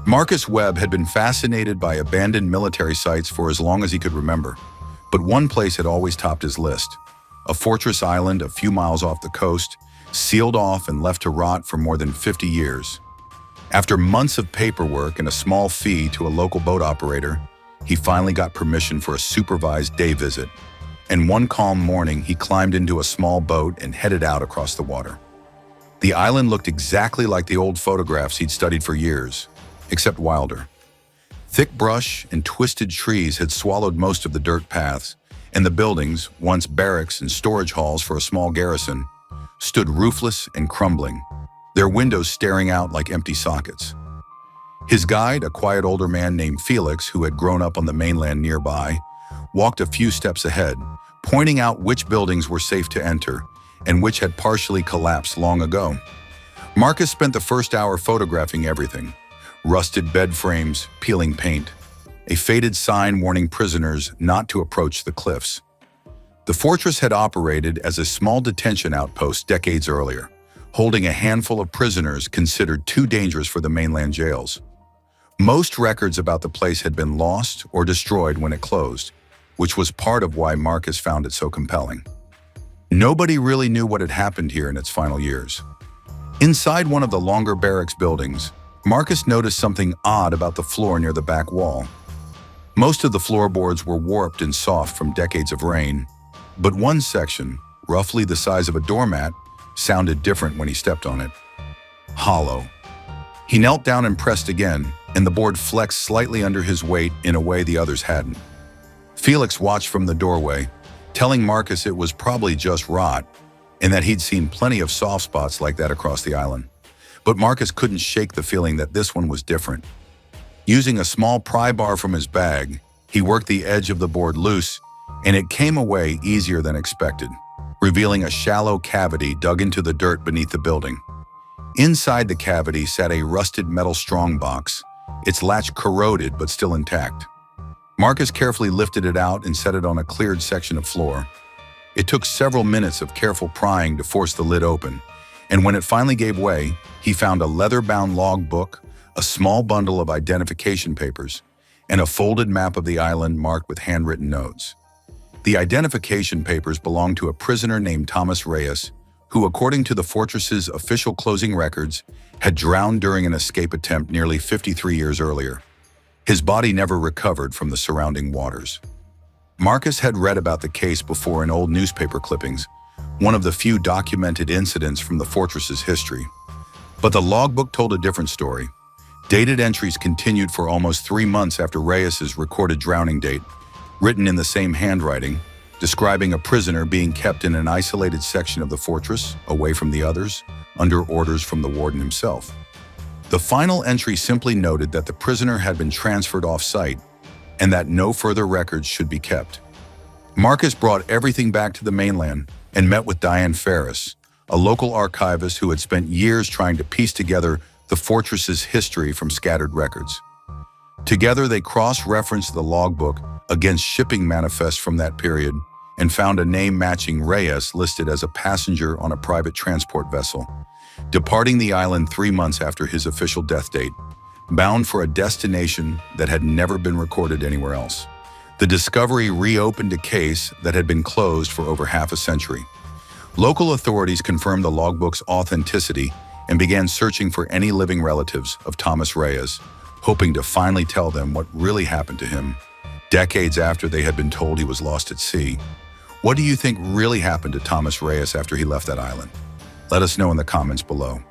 Marcus Webb had been fascinated by abandoned military sites for as long as he could remember, but one place had always topped his list: a fortress island a few miles off the coast, sealed off and left to rot for more than 50 years. After months of paperwork and a small fee to a local boat operator, he finally got permission for a supervised day visit. And one calm morning, he climbed into a small boat and headed out across the water. The island looked exactly like the old photographs he'd studied for years, except wilder. Thick brush and twisted trees had swallowed most of the dirt paths, and the buildings, once barracks and storage halls for a small garrison, stood roofless and crumbling, their windows staring out like empty sockets. His guide, a quiet older man named Felix, who had grown up on the mainland nearby, walked a few steps ahead, pointing out which buildings were safe to enter and which had partially collapsed long ago. Marcus spent the first hour photographing everything: rusted bed frames, peeling paint, a faded sign warning prisoners not to approach the cliffs. The fortress had operated as a small detention outpost decades earlier, holding a handful of prisoners considered too dangerous for the mainland jails. Most records about the place had been lost or destroyed when it closed, which was part of why Marcus found it so compelling. Nobody really knew what had happened here in its final years. Inside one of the longer barracks buildings, Marcus noticed something odd about the floor near the back wall. Most of the floorboards were warped and soft from decades of rain, but one section, roughly the size of a doormat, sounded different when he stepped on it. Hollow. He knelt down and pressed again, and the board flexed slightly under his weight in a way the others hadn't. Felix watched from the doorway, telling Marcus it was probably just rot, and that he'd seen plenty of soft spots like that across the island. But Marcus couldn't shake the feeling that this one was different. Using a small pry bar from his bag, he worked the edge of the board loose, and it came away easier than expected, revealing a shallow cavity dug into the dirt beneath the building. Inside the cavity sat a rusted metal strongbox, its latch corroded but still intact. Marcus carefully lifted it out and set it on a cleared section of floor. It took several minutes of careful prying to force the lid open, and when it finally gave way, he found a leather-bound logbook, a small bundle of identification papers, and a folded map of the island marked with handwritten notes. The identification papers belonged to a prisoner named Thomas Reyes, who, according to the fortress's official closing records, had drowned during an escape attempt nearly 53 years earlier. His body never recovered from the surrounding waters. Marcus had read about the case before in old newspaper clippings, one of the few documented incidents from the fortress's history. But the logbook told a different story. Dated entries continued for almost 3 months after Reyes's recorded drowning date, written in the same handwriting, describing a prisoner being kept in an isolated section of the fortress, away from the others, under orders from the warden himself. The final entry simply noted that the prisoner had been transferred off-site and that no further records should be kept. Marcus brought everything back to the mainland and met with Diane Ferris, a local archivist who had spent years trying to piece together the fortress's history from scattered records. Together, they cross-referenced the logbook against shipping manifests from that period and found a name matching Reyes listed as a passenger on a private transport vessel, departing the island 3 months after his official death date, bound for a destination that had never been recorded anywhere else. The discovery reopened a case that had been closed for over half a century. Local authorities confirmed the logbook's authenticity and began searching for any living relatives of Thomas Reyes, hoping to finally tell them what really happened to him, decades after they had been told he was lost at sea. What do you think really happened to Thomas Reyes after he left that island? Let us know in the comments below.